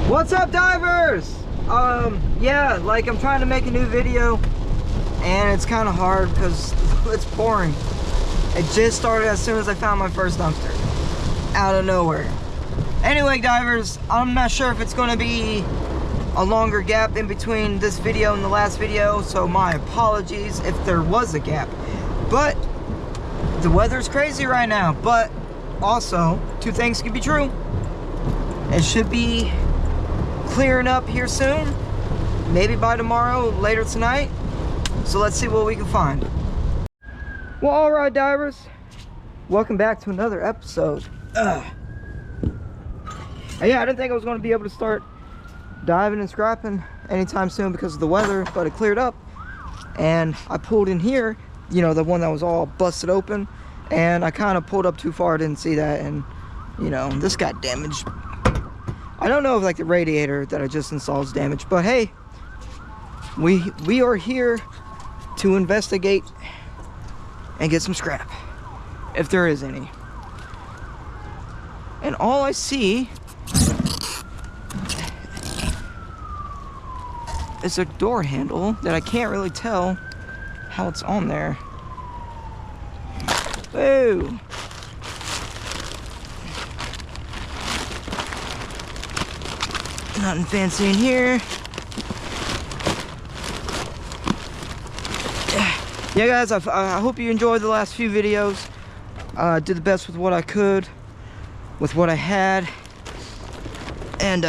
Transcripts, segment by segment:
What's up, divers? Yeah, like I'm trying to make a new video and it's kind of hard because it's boring. It just started as soon as I found my first dumpster out of nowhere. Anyway, divers, I'm not sure if it's going to be a longer gap in between this video and the last video, so my apologies if there was a gap. But the weather's crazy right now, but also two things can be true. It should be clearing up here soon, maybe by tomorrow, later tonight. So let's see what we can find. Well, all right, divers, welcome back to another episode. Yeah, I didn't think I was going to be able to start diving and scrapping anytime soon because of the weather, but it cleared up and I pulled in here, you know, the one that was all busted open, and I kind of pulled up too far, didn't see that, and you know, this got damaged. I don't know if like the radiator that I just installed is damaged, but hey, we are here to investigate and get some scrap, if there is any. And all I see is a door handle that I can't really tell how it's on there. Whoa! Nothing fancy in here. Yeah, guys, I hope you enjoyed the last few videos. Did the best with what I could, with what I had. And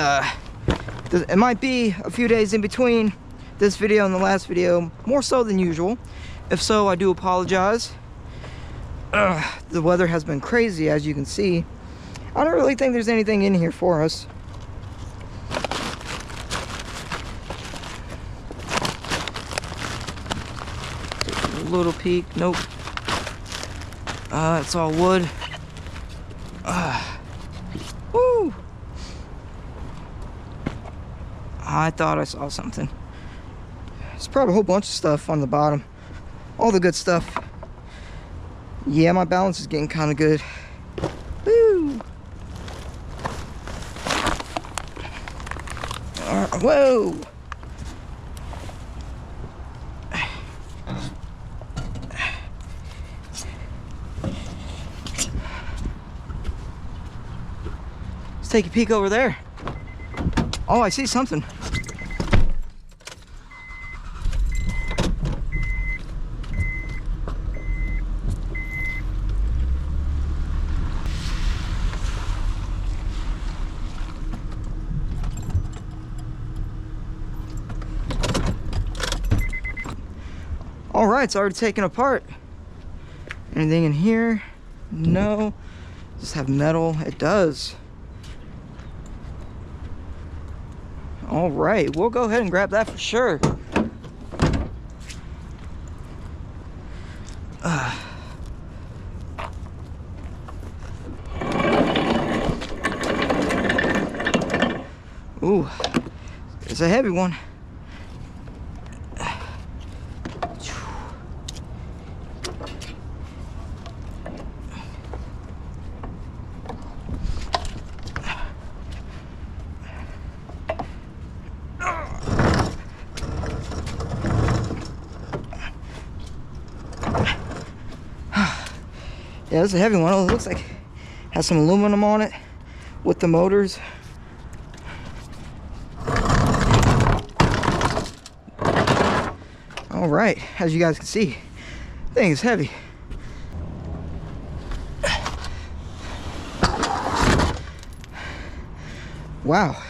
it might be a few days in between this video and the last video, more so than usual. If so, I do apologize. The weather has been crazy, as you can see. I don't really think there's anything in here for us. Little peek, nope. It's all wood. Woo! I thought I saw something. There's probably a whole bunch of stuff on the bottom. All the good stuff. Yeah, my balance is getting kind of good. Woo! Whoa! Let's take a peek over there. Oh, I see something. All right, it's already taken apart. Anything in here? No. Does this have metal? It does. All right, we'll go ahead and grab that for sure. Ooh, it's a heavy one. Yeah, this is a heavy one. It looks like it has some aluminum on it with the motors. All right, as you guys can see, the thing is heavy. Wow,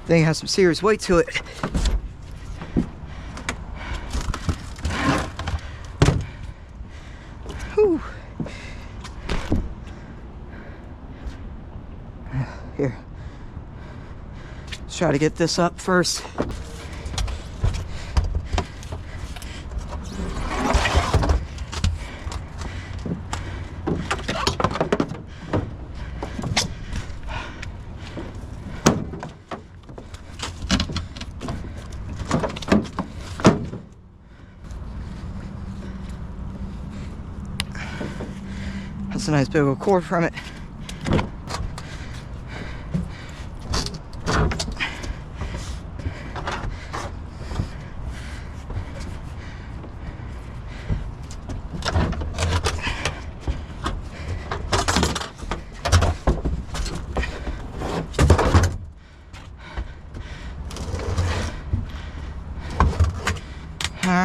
thing has some serious weight to it. Whew. Here, let's try to get this up first. That's a nice big old cord from it.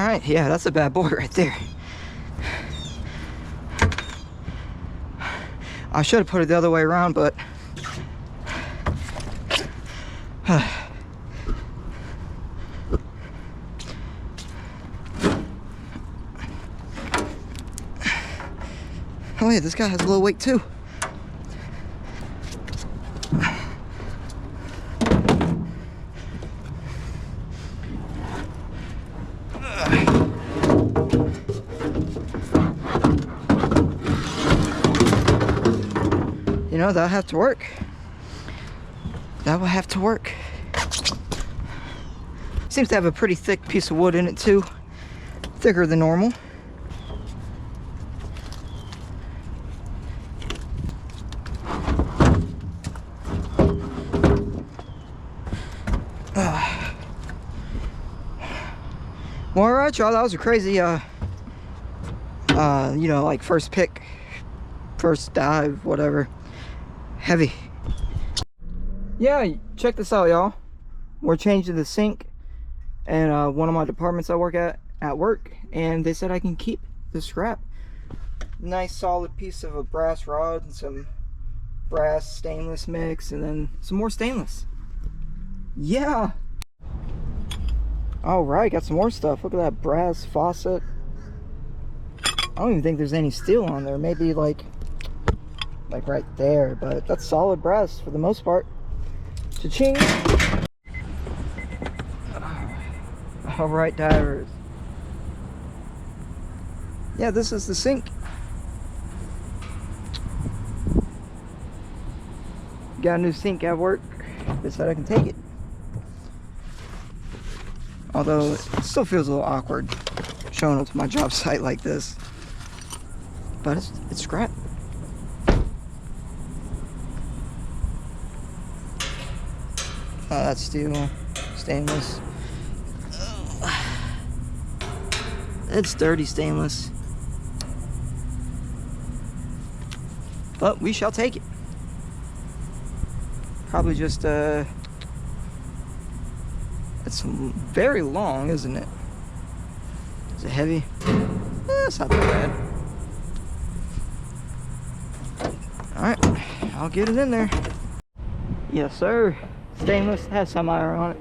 right, yeah, that's a bad boy right there. I should have put it the other way around, but oh yeah, this guy has a little weight too. You know, that'll have to work. That will have to work. Seems to have a pretty thick piece of wood in it too. Thicker than normal. Well, alright, y'all, that was a crazy, you know, like first pick, first dive, whatever. Heavy. Yeah, check this out, y'all. We're changing the sink and one of my departments I work at work, and they said I can keep the scrap. Nice solid piece of a brass rod and some brass stainless mix, and then some more stainless. Yeah. All right, got some more stuff. Look at that brass faucet. I don't even think there's any steel on there. Maybe like right there, but that's solid brass for the most part. Cha-ching. All right, divers. Yeah, this is the sink. Got a new sink at work. They said I can take it. Although it still feels a little awkward showing up to my job site like this. But it's scrap. Oh, that's steel, stainless. It's dirty stainless. But we shall take it. Probably just, it's very long, isn't it? Is it heavy? It's not that bad. Alright, I'll get it in there. Yes, sir. Stainless, has some iron on it.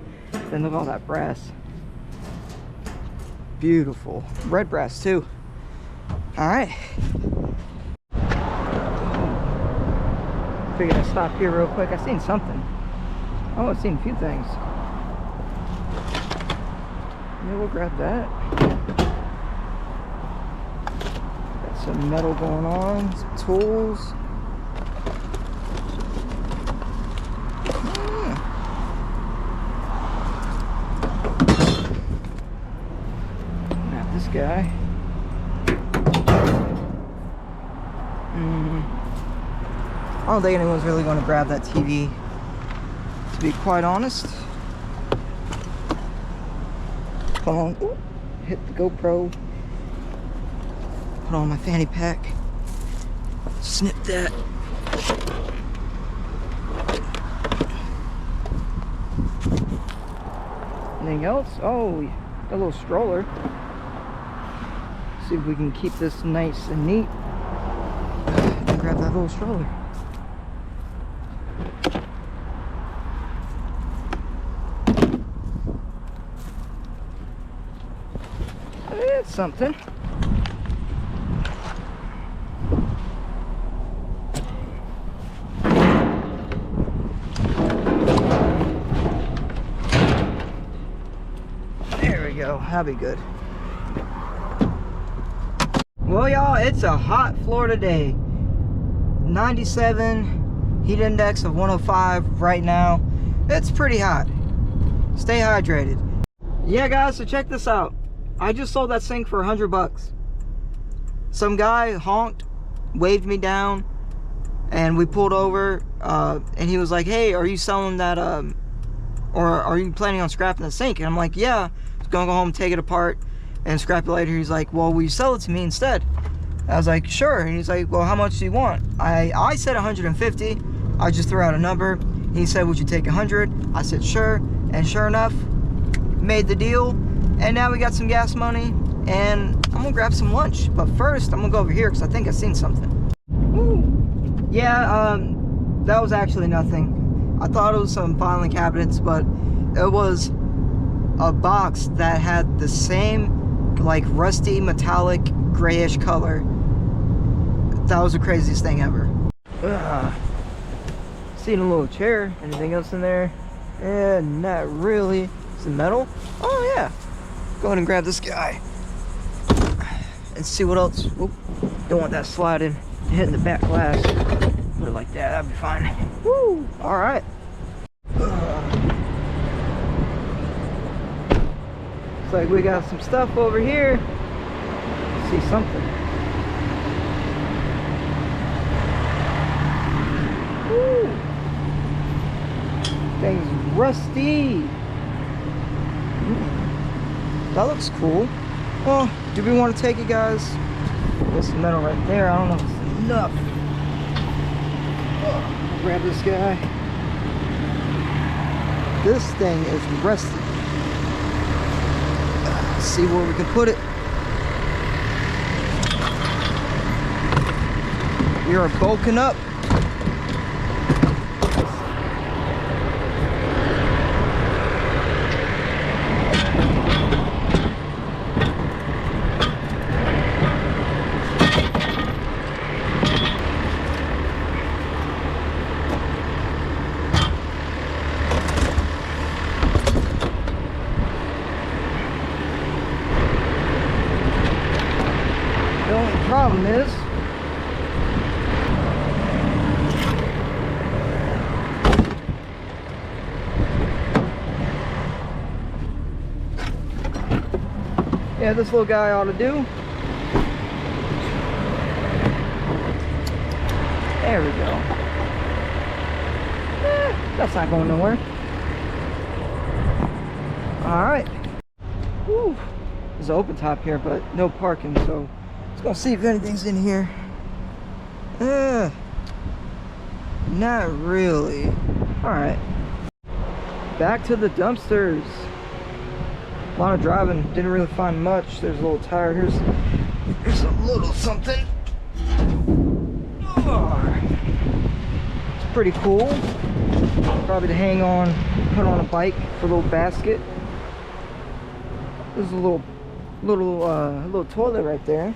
Then look at all that brass. Beautiful. Red brass too. Alright. Figured I'd stop here real quick. I seen something. Oh, I've seen a few things. Yeah, we'll grab that. Got some metal going on, some tools. Grab this guy. I don't think anyone's really going to grab that TV, to be quite honest. Come on, ooh, hit the GoPro, put on my fanny pack, snip that. Anything else? Oh, got a little stroller. See if we can keep this nice and neat. And grab that little stroller. It's something. There we go. That'll be good. Well, y'all, it's a hot Florida day. 97, heat index of 105 right now. It's pretty hot. Stay hydrated. Yeah, guys, so check this out. I just sold that sink for $100. Some guy honked, waved me down, and we pulled over, and he was like, hey, are you selling that, or are you planning on scrapping the sink? And I'm like, yeah, I was gonna go home, take it apart, and scrap it later. He's like, well, will you sell it to me instead? I was like, sure. And he's like, well, how much do you want? I said 150. I just threw out a number. He said, would you take 100? I said, sure. And sure enough, made the deal. And now we got some gas money, and I'm gonna grab some lunch. But first, I'm gonna go over here because I think I seen something. Woo. Yeah, that was actually nothing. I thought it was some filing cabinets, but it was a box that had the same, like, rusty metallic grayish color. That was the craziest thing ever. Seen a little chair. Anything else in there? Yeah, not really. Some metal? Oh yeah. Go ahead and grab this guy and see what else. Oop, don't want that sliding and hitting the back glass. Put it like that, that'd be fine. Woo! Alright. Looks like we got some stuff over here. See something. Woo! Thing's rusty. That looks cool. Well, do we want to take it, guys? There's some metal right there. I don't know if it's enough. I'll grab this guy. This thing is rusty. Let's see where we can put it. We are bulking up. The only problem is yeah, this little guy ought to do. There we go. That's not going nowhere. Alright. There's an open top here, but no parking, so let's go see if anything's in here. Not really. Alright. Back to the dumpsters. A lot of driving, didn't really find much. There's a little tire. Here's a little something. It's pretty cool. Probably to hang on, put on a bike for a little basket. There's a little toilet right there.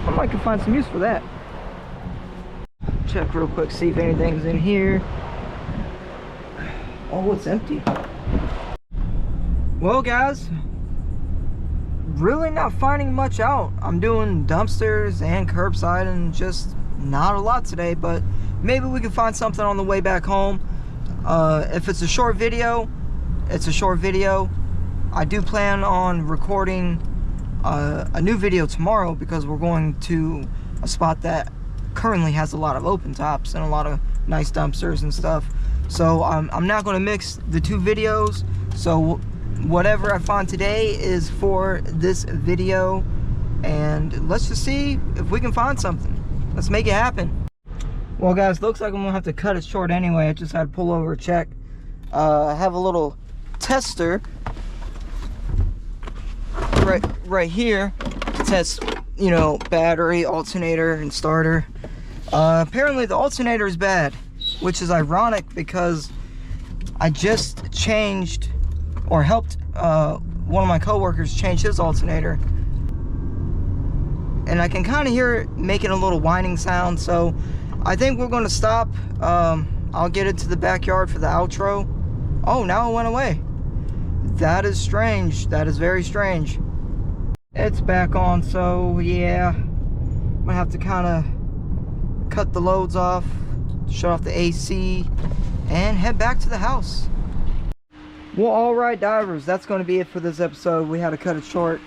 I might can find some use for that. Check real quick, see if anything's in here. Oh, it's empty. Well, guys, really not finding much out. I'm doing dumpsters and curbside and just not a lot today, but maybe we can find something on the way back home. If it's a short video, it's a short video. I do plan on recording a new video tomorrow because we're going to a spot that currently has a lot of open tops and a lot of nice dumpsters and stuff. So I'm not going to mix the two videos. So whatever I find today is for this video, and let's just see if we can find something. Let's make it happen. Well, guys, looks like I'm gonna have to cut it short anyway. I just had to pull over, check. I have a little tester right here to test, you know, battery, alternator, and starter. Apparently the alternator is bad, which is ironic because I just changed or helped one of my coworkers change his alternator, and I can kind of hear it making a little whining sound. So I think we're going to stop. I'll get it to the backyard for the outro. Oh, now it went away. That is strange. That is very strange. It's back on, so yeah, I'm gonna have to kind of cut the loads off, shut off the AC, and head back to the house. Well, alright, divers, that's going to be it for this episode. We had to cut it short.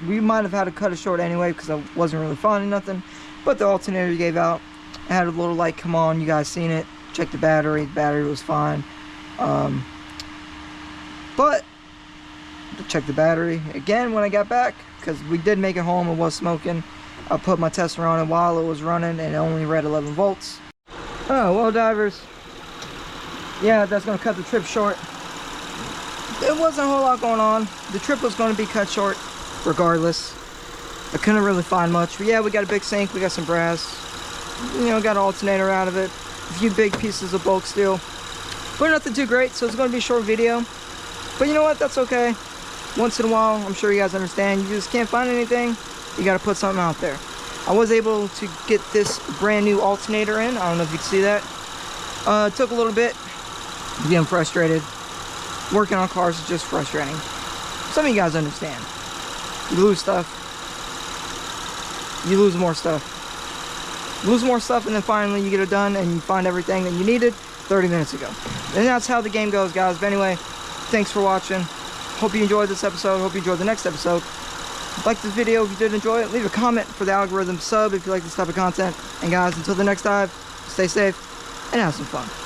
We might have had to cut it short anyway because I wasn't really finding nothing, but the alternator gave out. I had a little light come on. You guys seen it. Checked the battery was fine. But check the battery again when I got back, because we did make it home. It was smoking. I put my tester on it while it was running and it only read 11 volts. Oh well, divers, yeah, that's gonna cut the trip short. There wasn't a whole lot going on. The trip was going to be cut short regardless. I couldn't really find much. But yeah, we got a big sink, we got some brass. You know, got an alternator out of it. A few big pieces of bulk steel. But nothing too great, so it's going to be a short video. But you know what, that's okay. Once in a while, I'm sure you guys understand, you just can't find anything, you got to put something out there. I was able to get this brand new alternator in. I don't know if you can see that. It took a little bit. I'm getting frustrated. Working on cars is just frustrating. Some of you guys understand. You lose stuff. You lose more stuff. Lose more stuff, and then finally you get it done and you find everything that you needed 30 minutes ago. And that's how the game goes, guys. But anyway, thanks for watching. Hope you enjoyed this episode. Hope you enjoyed the next episode. Like this video if you did enjoy it. Leave a comment for the algorithm. Sub if you like this type of content. And guys, until the next dive, stay safe and have some fun.